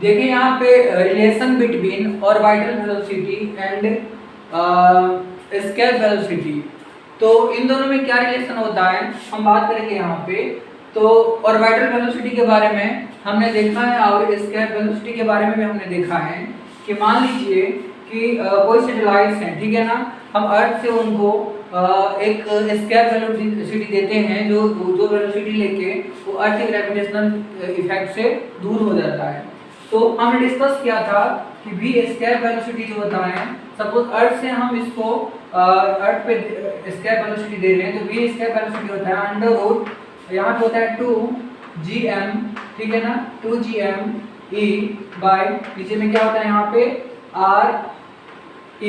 देखिए यहाँ पे relation between orbital velocity and scale velocity. तो इन दोनों में क्या रिलेशन होता है हम बात करेंगे यहाँ पे। तो ऑर्बिटल वेलोसिटी के बारे में हमने देखा है और स्केल वेलोसिटी के बारे में भी हमने देखा है कि मान लीजिए कि कोई सैटेलाइट्स हैं, ठीक है ना, हम अर्थ से उनको एक स्केल वेलोसिटी देते हैं जो वेलोसिटी लेके वो अर्थ के ग्रेविटेशनल इफेक्ट से दूर हो जाता है। तो हमने डिस्कस किया था कि v स्केल वेलोसिटी जो होता है, सपोज अर्थ से हम इसको अर्थ पे स्केल वेलोसिटी दे रहे हैं, तो v स्केल वेलोसिटी होता है अंडर रूट, यहाँ पे होता है 2gm, ठीक है ना, 2gm e बाय नीचे में क्या होता है यहाँ पे r e,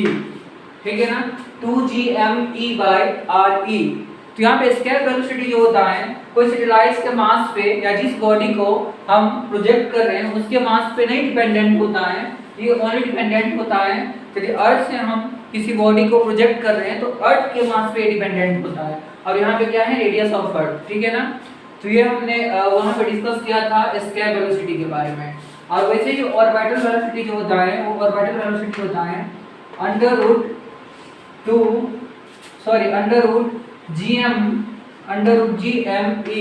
ठीक है ना, 2gm e bye r e। तो यहाँ पे स्केल वेलोसिटी जो होता है कोई सैटेलाइट के मास पे या जिस बॉडी को हम प्रोजेक्ट कर रहे हैं उसके मास पे नहीं डिपेंडेंट होता है, ये ओनली डिपेंडेंट होता है यदि अर्थ से हम किसी बॉडी को प्रोजेक्ट कर रहे हैं तो अर्थ के मास पे डिपेंडेंट होता है। और यहाँ पे क्या है, रेडियस ऑफ अर्थ, ठीक है ना। तो ये हमने वहाँ पे डिस्कस किया था स्केल वेलोसिटी के बारे में। और वैसे जो ऑर्बिटल वेलोसिटी जो होता है वो ऑर्बिटल वेलोसिटी होता है under root gm e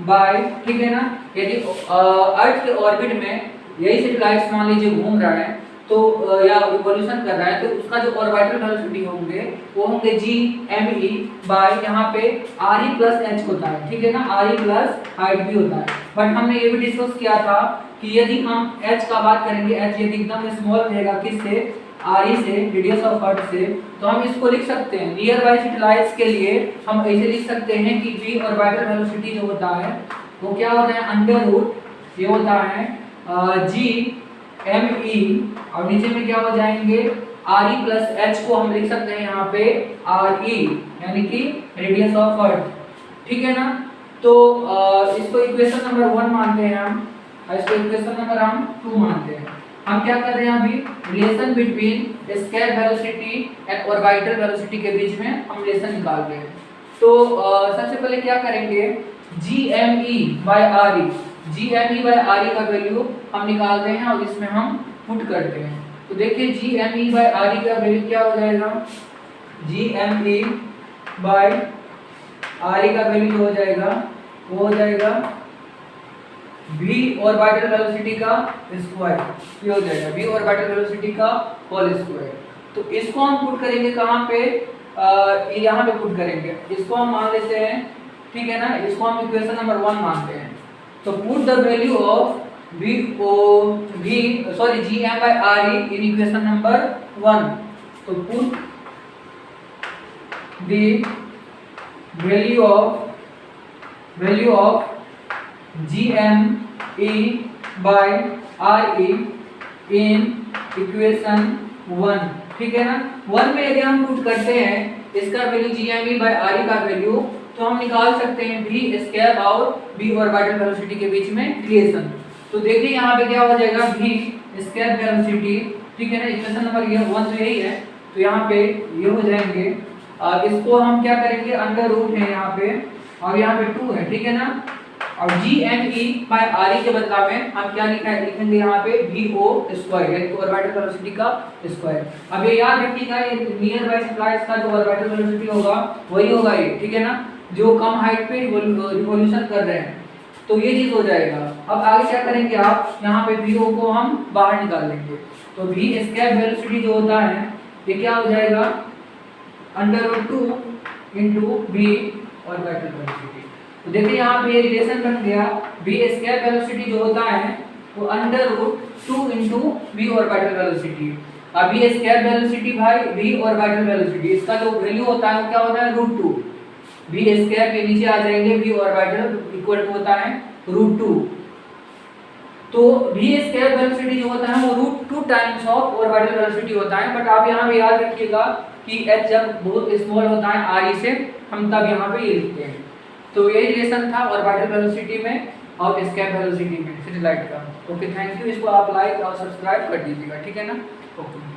by, ठीक है ना, यदि अर्थ के ऑर्बिट में यही सैटेलाइट मान लीजिए घूम रहा है तो या रिवॉल्यूशन कर रहा है तो उसका जो ऑर्बिटल वेलोसिटी होंगे वो होंगे gme बाय यहाँ पे re प्लस h होता है, ठीक है ना, re प्लस हाइट भी होता है। बट हमने ये भी डिस्कस किया था कि यदि हम h का बात करेंगे, h यदि एकदम स्मॉल रहेगा किससे, re से, रेडियस ऑफ अर्थ से, तो हम इसको लिख सकते हैं नियर बाय सैटेलाइट्स के लिए हम ऐसे लिख सकते हैं कि v ऑर्बिटल वेलोसिटी जो होता है वो क्या होता है अंडर रूट, ये होता है gme और नीचे में क्या हो जाएंगे re प्लस h को हम लिख सकते हैं यहाँ पे re यानी कि रेडियस ऑफ अर्थ, ठीक है ना। तो इसको इक्वेशन नंबर 1 मानते हैं हम और इसको इक्वेशन नंबर हम 2 मानते हैं। हम क्या कर रहे हैं अभी, relation between scale velocity and orbital velocity के बीच में हम रिलेशन निकाल रहे हैं। तो सबसे पहले क्या करेंगे, gme बाय re का वैल्यू हम निकालते हैं और इसमें हम पुट करते हैं। तो देखिए gme बाय re का वैल्यू क्या हो जाएगा, gme बाय re का वैल्यू हो जाएगा, वो हो जाएगा v ऑर्बिटल वेलोसिटी का स्क्वायर, ये हो जाएगा v ऑर्बिटल वेलोसिटी का होल स्क्वायर। तो इसको हम पुट करेंगे कहाँ पे, यहाँ पे पुट करेंगे, इसको हम मान लेते हैं, ठीक है ना, इसको हम इक्वेशन नंबर 1 मानते हैं। तो put the value of gm by re in equation number 1। तो put the value of gme by re in equation 1, ठीक है ना। 1 में यदि हम पुट करते हैं इसका वैल्यू gme by re का वैल्यू, तो हम निकाल सकते हैं v स्केल और v ऑर्बिटल वेलोसिटी के बीच में रिलेशन। तो देखिए यहाँ पे क्या हो जाएगा, v स्केल वेलोसिटी, ठीक है ना, इक्वेशन नंबर ये 1 तो यही है, तो यहाँ पे ये हो जाएंगे। इसको हम क्या करेंगे, अंडर रूट है यहाँ पे और यहाँ पे 2 है, ठीक है ना, और gme by re के बदला में हम क्या लिखेंगे यहाँ पे vo स्क्वायर यानी ऑर्बिटल वेलोसिटी का स्क्वायर। अब ये याद रखिएगा ये नियर बाय सैटेलाइट्स का जो ऑर्बिटल वेलोसिटी होगा वही होगा ये, ठीक है ना, जो कम हाइट पे रिवॉल्यूशन कर रहे हैं, तो ये चीज हो जाएगा। अब आगे क्या करेंगे आप, यहाँ पे vo को हम बाहर निकाल लेंगे, तो v स्केल वेलोसिटी जो होता है ये क्या हो जाएगा under root 2 into v orbital velocity. तो देखिए यहाँ पे ये रिलेशन बन गया, v स्केल वेलोसिटी जो होता है वो under root 2 into v orbital velocity. अब v स्केल वेलोसिटी भाई v ऑर्बिटल वेलोसिटी, इसका जो वैल्यू होता है वो क्या होता है √2, v स्केल के नीचे आ जाएंगे v ऑर्बिटल इक्वल टू होता है √2। तो v स्केल वेलोसिटी जो होता है वो √2 टाइम्स ऑफ ऑर्बिटल वेलोसिटी होता है। बट आप यहाँ पे याद रखिएगा कि h जब बहुत स्मॉल होता है re से, हम तब यहाँ पे ये लिखते हैं। तो ये रिलेशन था ऑर्बिटल वेलोसिटी में और स्केल वेलोसिटी में सैटेलाइट का। Okay, thank you. इसको आप लाइक और सब्सक्राइब कर दीजिएगा, ठीक है ना। ओके।